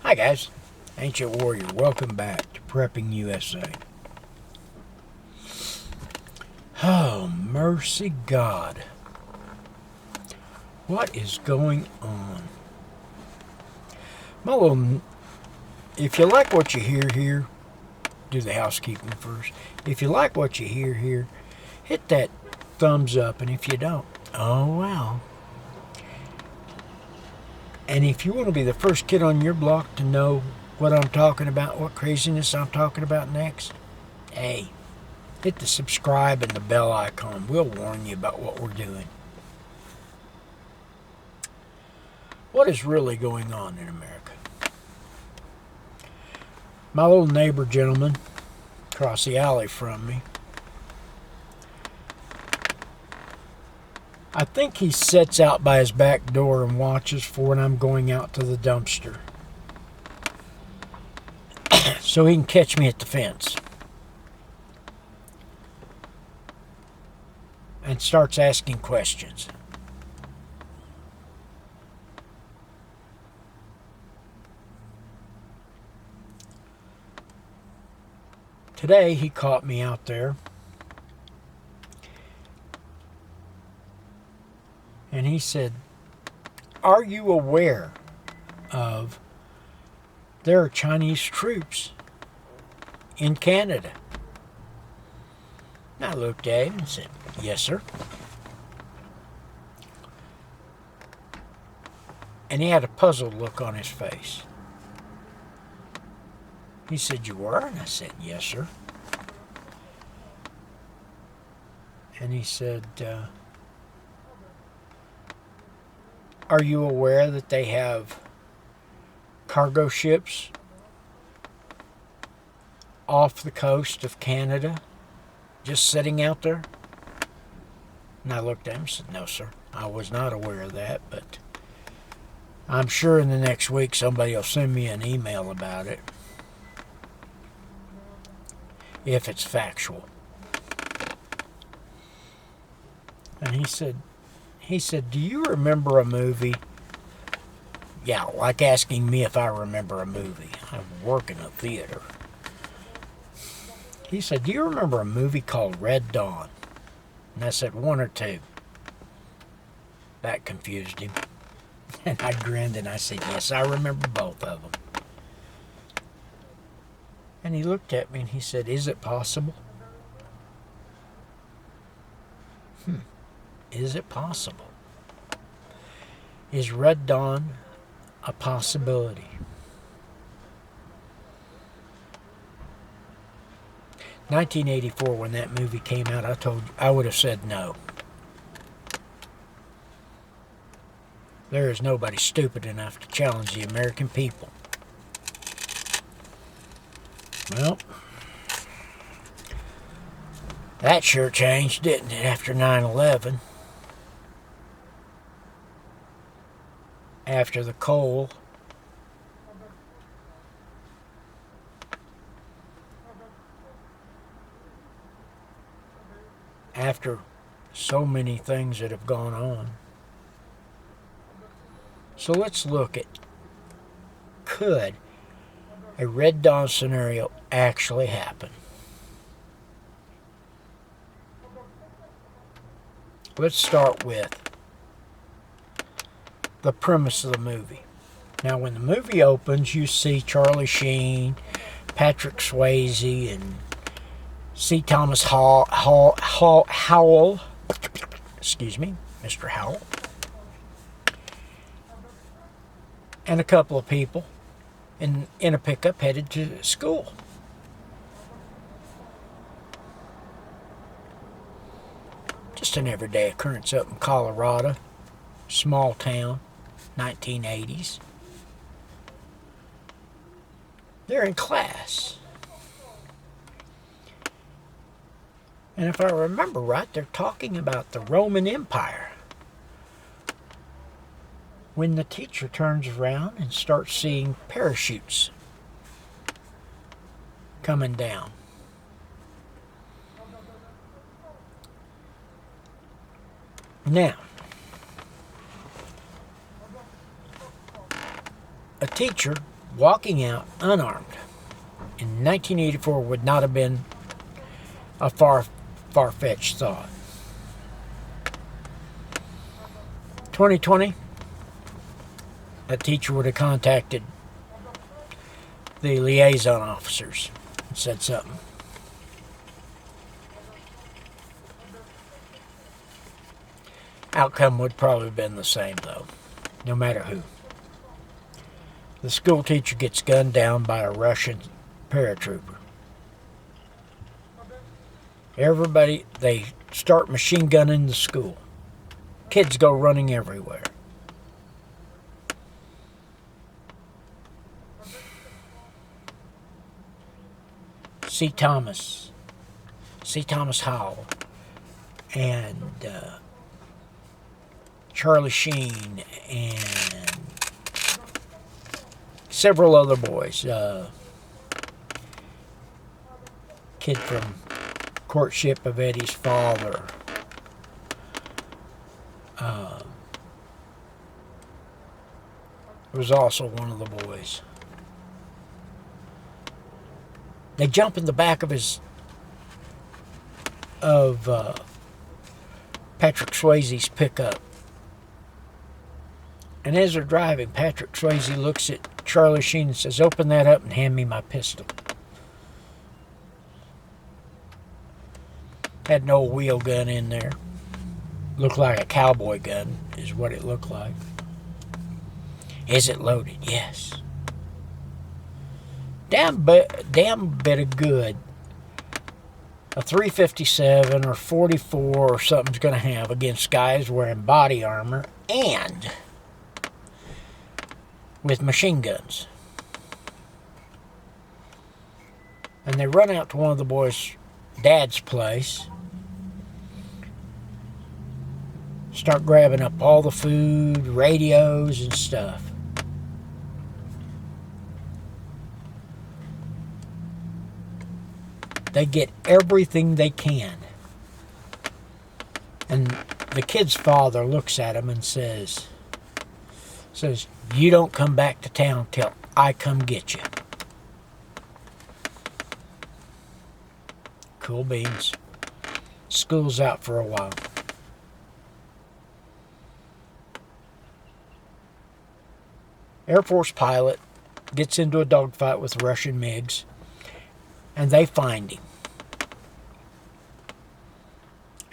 Hi guys, Ancient Warrior, welcome back to Prepping USA. Oh, mercy God. What is going on? Well, if you like what you hear here, do the housekeeping first. If you like what you hear here, hit that thumbs up, and if you don't, oh well. And if you want to be the first kid on your block to know what I'm talking about, what craziness I'm talking about next, hey, hit the subscribe and the bell icon. We'll warn you about what we're doing. What is really going on in America? My little neighbor gentleman across the alley from me, I think he sits out by his back door and watches for when I'm going out to the dumpster so he can catch me at the fence. And starts asking questions. Today he caught me out there, and he said, "Are you aware of there are Chinese troops in Canada?" And I looked at him and said, "Yes, sir." And he had a puzzled look on his face. He said, "You were?" And I said, "Yes, sir." And he said, "Are you aware that they have cargo ships off the coast of Canada just sitting out there?" And I looked at him and said, "No, sir, I was not aware of that, but I'm sure in the next week somebody will send me an email about it if it's factual." And he said, "Do you remember a movie?" Yeah, like asking me if I remember a movie. I work in a theater. He said, "Do you remember a movie called Red Dawn?" And I said, "One or two." That confused him. And I grinned and I said, "Yes, I remember both of them." And he looked at me and he said, "Is it possible?" Is it possible? Is Red Dawn a possibility? 1984, when that movie came out, I would have said no. There is nobody stupid enough to challenge the American people. Well, that sure changed, didn't it, after 9/11? After the coal. After so many things that have gone on. So let's look at, could a Red Dawn scenario actually happen? Let's start with the premise of the movie. Now, when the movie opens, you see Charlie Sheen, Patrick Swayze, and C. Thomas Howell. Excuse me, Mr. Howell. And a couple of people in a pickup headed to school. Just an everyday occurrence up in Colorado. Small town, 1980s. They're in class. And if I remember right, they're talking about the Roman Empire. When the teacher turns around and starts seeing parachutes coming down. Now, a teacher walking out unarmed in 1984 would not have been a far-fetched thought. 2020, a teacher would have contacted the liaison officers and said something. Outcome would probably have been the same, though, no matter who. The school teacher gets gunned down by a Russian paratrooper. Everybody, they start machine gunning the school. Kids go running everywhere. C. Thomas Howell, and Charlie Sheen, and several other boys. Kid from Courtship of Eddie's Father. Was also one of the boys. They jump in the back of Patrick Swayze's pickup. And as they're driving, Patrick Swayze looks at Charlie Sheen and says, "Open that up and hand me my pistol." Had an old wheel gun in there. Looked like a cowboy gun is what it looked like. Is it loaded? Yes. Damn bit of good a .357 or .44 or something's going to have against guys wearing body armor and with machine guns. And they run out to one of the boys' dad's place, start grabbing up all the food, radios, and stuff. They get everything they can. And the kid's father looks at him and says, "You don't come back to town till I come get you." Cool beans. School's out for a while. Air Force pilot gets into a dogfight with Russian MiGs, and they find him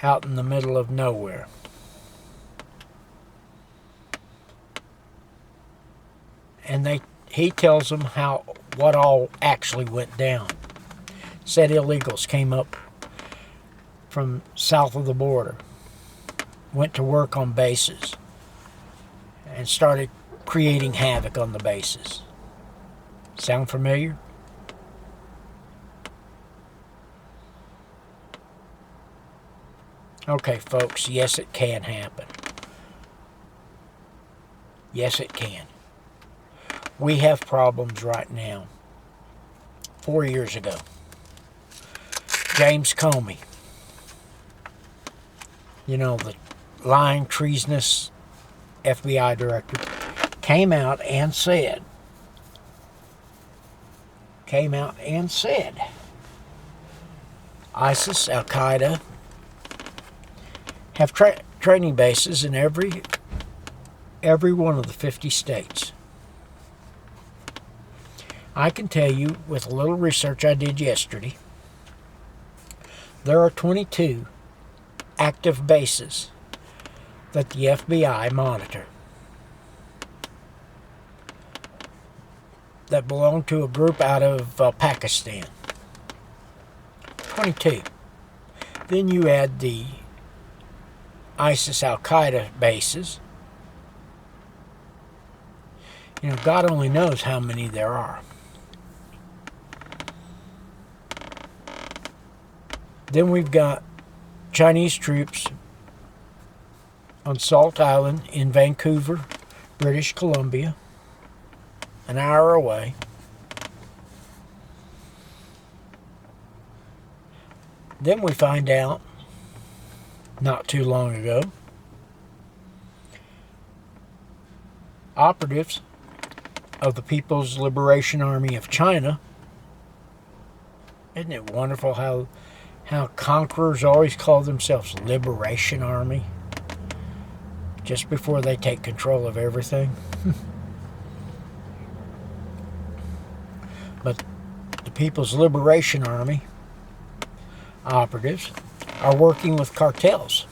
out in the middle of nowhere. And he tells them what all actually went down. Said illegals came up from south of the border, went to work on bases, and started creating havoc on the bases. Sound familiar? Okay, folks, yes, it can happen. Yes, it can. We have problems right now. 4 years ago, James Comey, the lying, treasonous FBI director, came out and said ISIS, Al-Qaeda have training bases in every one of the 50 states. I can tell you, with a little research I did yesterday, there are 22 active bases that the FBI monitor that belong to a group out of Pakistan. 22. Then you add the ISIS, Al-Qaeda bases. God only knows how many there are. Then we've got Chinese troops on Salt Island in Vancouver, British Columbia, an hour away. Then we find out, not too long ago, operatives of the People's Liberation Army of China. Isn't it wonderful how conquerors always call themselves Liberation Army just before they take control of everything? But the People's Liberation Army operatives are working with cartels,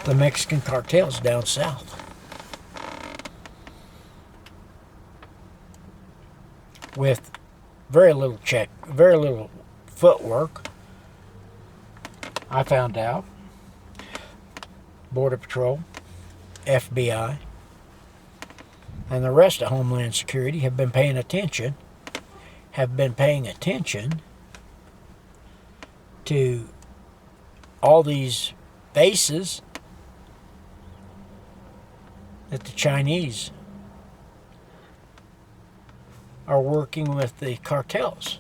the Mexican cartels down south. With very little footwork, I found out. Border Patrol, FBI, and the rest of Homeland Security have been paying attention to all these bases that the Chinese are working with the cartels,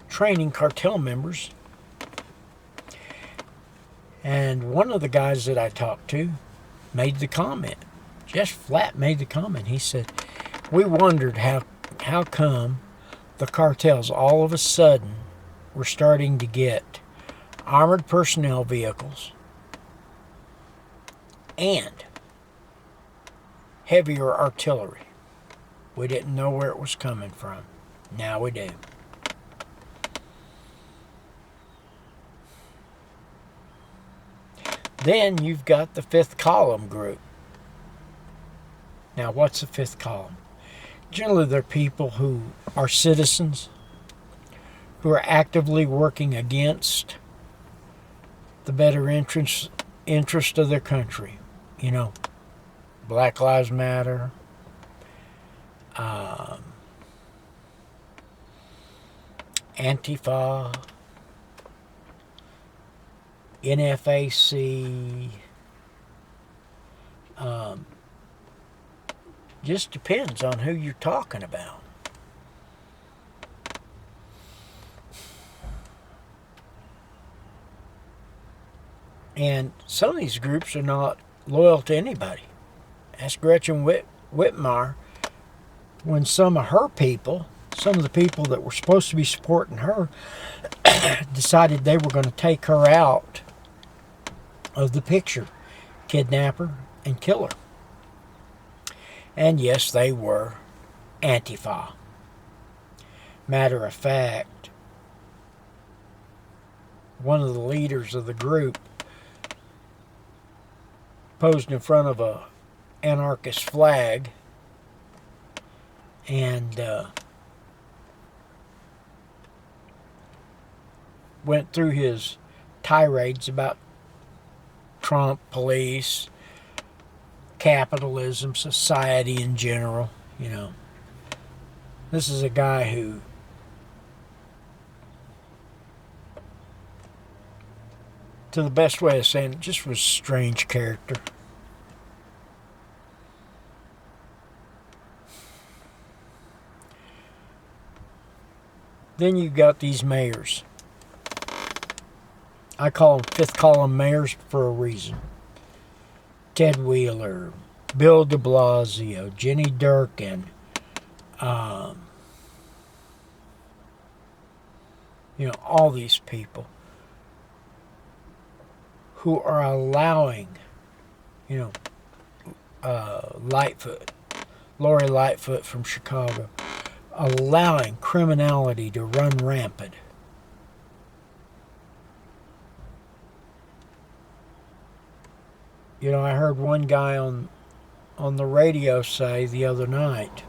training cartel members. And one of the guys that I talked to made the comment, just flat made the comment. He said, we wondered how come the cartels all of a sudden were starting to get armored personnel vehicles and heavier artillery. We didn't know where it was coming from. Now we do. Then you've got the Fifth Column group. Now, what's the Fifth Column? Generally, they're people who are citizens, who are actively working against the better interest of their country. You know, Black Lives Matter, Antifa, NFAC, just depends on who you're talking about. And some of these groups are not loyal to anybody. Ask Gretchen Whitmer when some of the people that were supposed to be supporting her decided they were going to take her out of the picture, kidnap her and kill her. And yes, they were Antifa. Matter of fact, one of the leaders of the group posed in front of a anarchist flag and went through his tirades about Trump, police, capitalism, society in general. You know, this is a guy who to the best way of saying it, just was a strange character. Then you got these mayors. I call them Fifth Column mayors for a reason. Ted Wheeler, Bill de Blasio, Jenny Durkin, all these people who are allowing, Lightfoot, Lori Lightfoot from Chicago, allowing criminality to run rampant. I heard one guy on the radio say the other night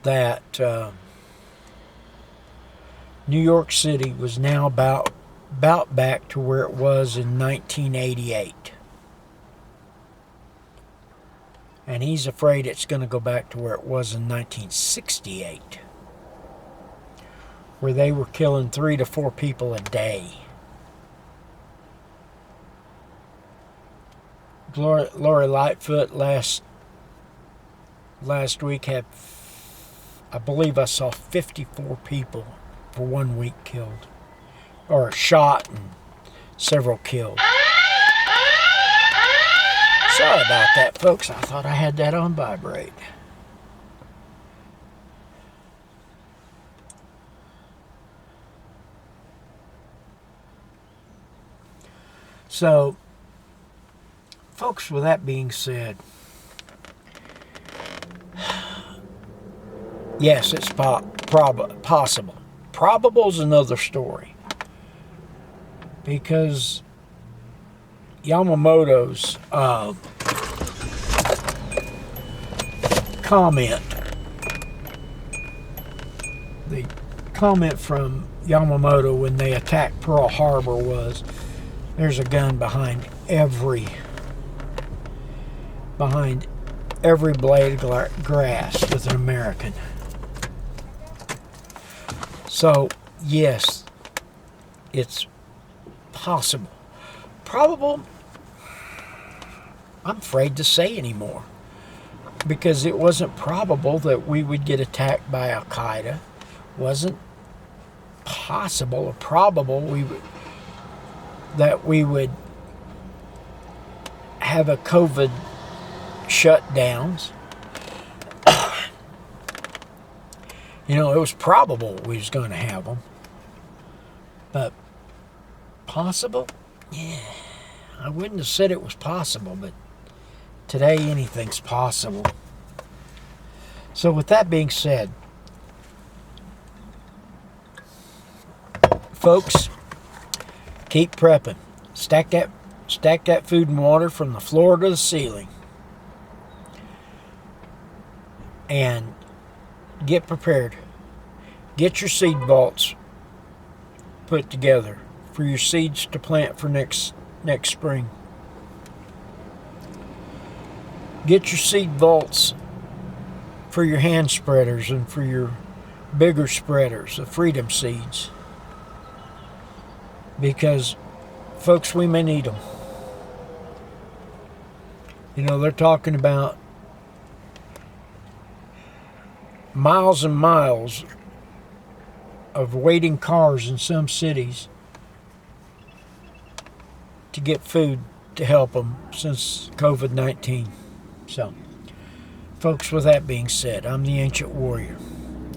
that New York City was now about back to where it was in 1988. And he's afraid it's going to go back to where it was in 1968, where they were killing 3 to 4 people a day. Lori Lightfoot last week had, I believe I saw 54 people for 1 week killed, or shot and several killed. Sorry about that, folks. I thought I had that on vibrate. So, folks, with that being said, yes, it's possible. Probable is another story. Because Yamamoto's comment, the comment from Yamamoto when they attacked Pearl Harbor was, there's a gun behind every blade of grass with an American. So, yes, it's possible. Probable, I'm afraid to say anymore, because it wasn't probable that we would get attacked by Al-Qaeda. Wasn't possible or probable that we would have a COVID shutdowns. You know, it was probable we was going to have them. But possible? Yeah. I wouldn't have said it was possible, but today anything's possible. So with that being said, folks, keep prepping. Stack that food and water from the floor to the ceiling. And get prepared. Get your seed vaults put together for your seeds to plant for next spring. Get your seed vaults for your hand spreaders and for your bigger spreaders, the freedom seeds. Because, folks, we may need them. You know, they're talking about miles and miles of waiting cars in some cities to get food to help them since COVID-19. So, folks, with that being said, I'm the Ancient Warrior.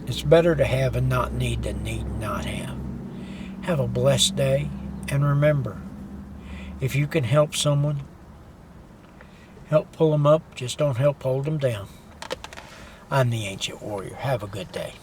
It's better to have and not need than need and not have. Have a blessed day, and remember, if you can help someone, help pull them up, just don't help hold them down. I'm the Ancient Warrior. Have a good day.